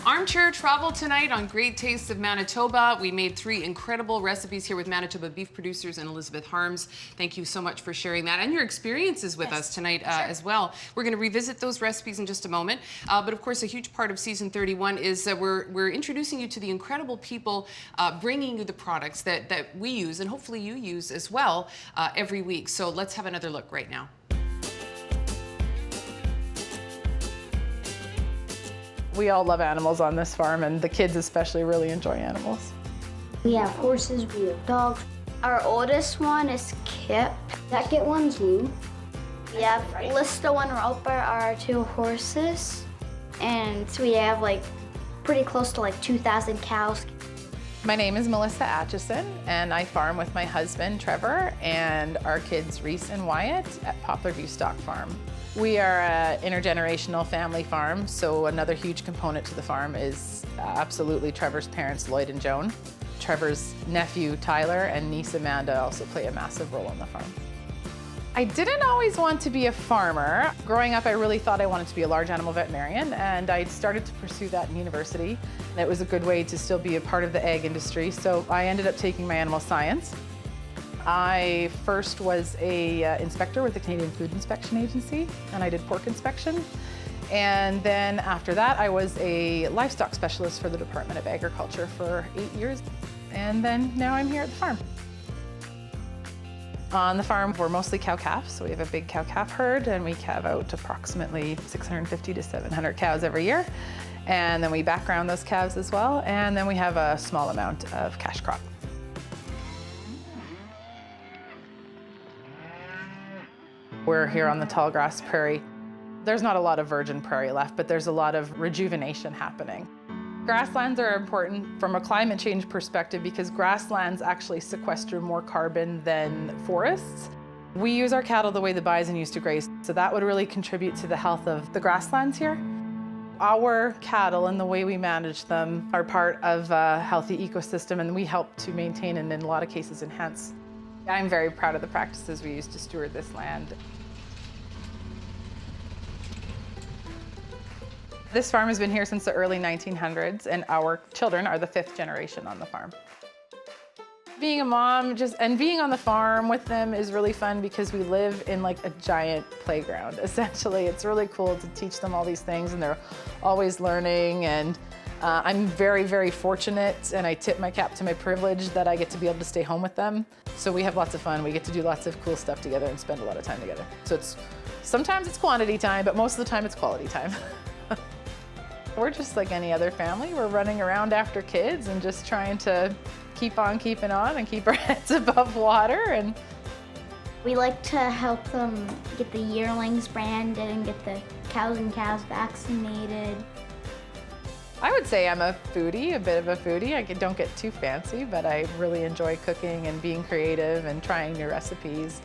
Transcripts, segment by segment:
Armchair travel tonight on Great Tastes of Manitoba. We made 3 incredible recipes here with Manitoba beef producers and Elizabeth Harms. Thank you so much for sharing that and your experiences with us tonight as well. We're going to revisit those recipes in just a moment. But of course, a huge part of season 31 is that we're introducing you to the incredible people bringing you the products that we use and hopefully you use as well every week. So let's have another look right now. We all love animals on this farm, and the kids especially really enjoy animals. We have horses, we have dogs. Our oldest one is Kip. Second one's Lou. We have Listo and Roper are our 2 horses. And we have pretty close to 2,000 cows. My name is Melissa Atchison, and I farm with my husband, Trevor, and our kids, Reese and Wyatt, at Poplar View Stock Farm. We are an intergenerational family farm, so another huge component to the farm is absolutely Trevor's parents, Lloyd and Joan. Trevor's nephew, Tyler, and niece, Amanda, also play a massive role on the farm. I didn't always want to be a farmer. Growing up, I really thought I wanted to be a large animal veterinarian, and I started to pursue that in university. It was a good way to still be a part of the ag industry, so I ended up taking my animal science. I first was a inspector with the Canadian Food Inspection Agency, and I did pork inspection. And then after that, I was a livestock specialist for the Department of Agriculture for 8 years. And then now I'm here at the farm. On the farm, we're mostly cow-calf, so we have a big cow-calf herd, and we calve out approximately 650 to 700 cows every year. And then we background those calves as well, and then we have a small amount of cash crop. We're here on the tall grass prairie. There's not a lot of virgin prairie left, but there's a lot of rejuvenation happening. Grasslands are important from a climate change perspective because grasslands actually sequester more carbon than forests. We use our cattle the way the bison used to graze, so that would really contribute to the health of the grasslands here. Our cattle and the way we manage them are part of a healthy ecosystem, and we help to maintain and in a lot of cases enhance. I'm very proud of the practices we use to steward this land. This farm has been here since the early 1900s, and our children are the 5th generation on the farm. Being a mom and being on the farm with them is really fun because we live in a giant playground, essentially. It's really cool to teach them all these things, and they're always learning. And I'm very, very fortunate, and I tip my cap to my privilege that I get to be able to stay home with them. So we have lots of fun. We get to do lots of cool stuff together and spend a lot of time together. So sometimes it's quantity time, but most of the time it's quality time. We're just like any other family. We're running around after kids and just trying to keep on keeping on and keep our heads above water. And we like to help them get the yearlings branded and get the cows and calves vaccinated. I would say I'm a foodie, a bit of a foodie. I don't get too fancy, but I really enjoy cooking and being creative and trying new recipes.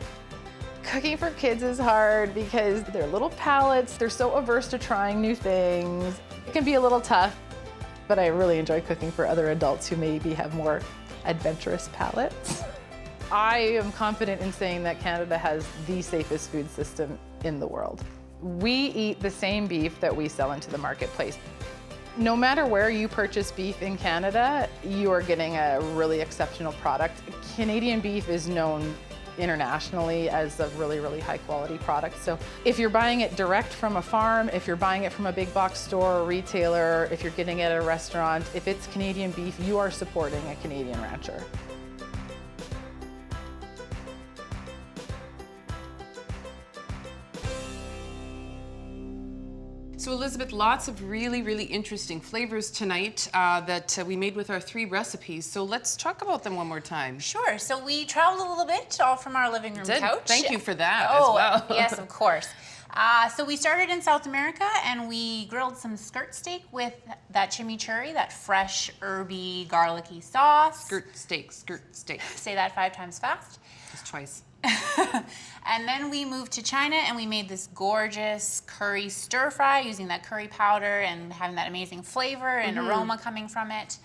Cooking for kids is hard because they're little palates. They're so averse to trying new things. It can be a little tough, but I really enjoy cooking for other adults who maybe have more adventurous palates. I am confident in saying that Canada has the safest food system in the world. We eat the same beef that we sell into the marketplace. No matter where you purchase beef in Canada, you are getting a really exceptional product. Canadian beef is known internationally as a really, really high quality product. So if you're buying it direct from a farm, if you're buying it from a big box store or retailer, if you're getting it at a restaurant, if it's Canadian beef, you are supporting a Canadian rancher. So Elizabeth, lots of really, really interesting flavors tonight that we made with our 3 recipes. So let's talk about them one more time. Sure. So we traveled a little bit, all from our living room couch. Thank you for that as well. Yes, of course. So we started in South America, and we grilled some skirt steak with that chimichurri, that fresh, herby, garlicky sauce. Skirt steak, skirt steak. Say that 5 times fast. Just twice. And then we moved to China, and we made this gorgeous curry stir fry using that curry powder and having that amazing flavor and aroma coming from it.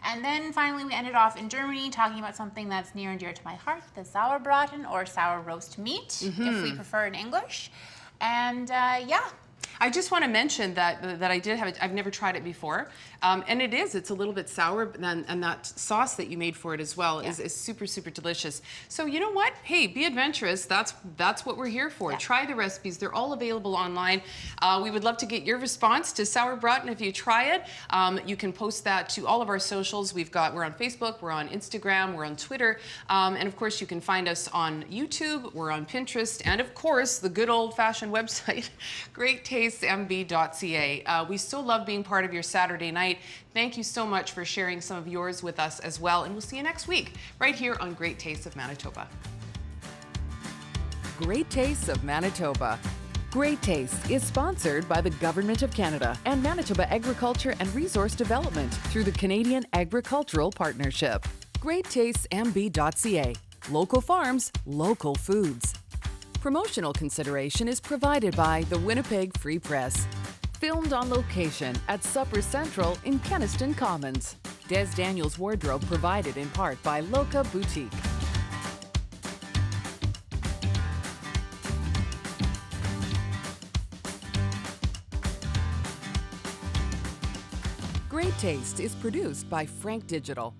And then finally we ended off in Germany talking about something that's near and dear to my heart, the sauerbraten or sour roast meat, if we prefer in English. And yeah. I just want to mention that I did have it. I've never tried it before, and it's a little bit sour, and that sauce that you made for it as well is super, super delicious. So you know what? Hey, be adventurous. That's what we're here for. Try the recipes. They're all available online. We would love to get your response to sauerbraten if you try it. You can post that to all of our socials. We're on Facebook, we're on Instagram, we're on Twitter, and of course you can find us on YouTube. We're on Pinterest, and of course the good old-fashioned website, greattastesmb.ca. We so love being part of your Saturday night. Thank you so much for sharing some of yours with us as well, and we'll see you next week right here on Great Tastes of Manitoba. Great Tastes of Manitoba. Great Taste is sponsored by the Government of Canada and Manitoba Agriculture and Resource Development through the Canadian Agricultural Partnership. GreatTastesMB.ca. Local farms, local foods. Promotional consideration is provided by the Winnipeg Free Press. Filmed on location at Supper Central in Kenaston Commons. Des Daniels wardrobe provided in part by Loca Boutique. Great Taste is produced by Frank Digital.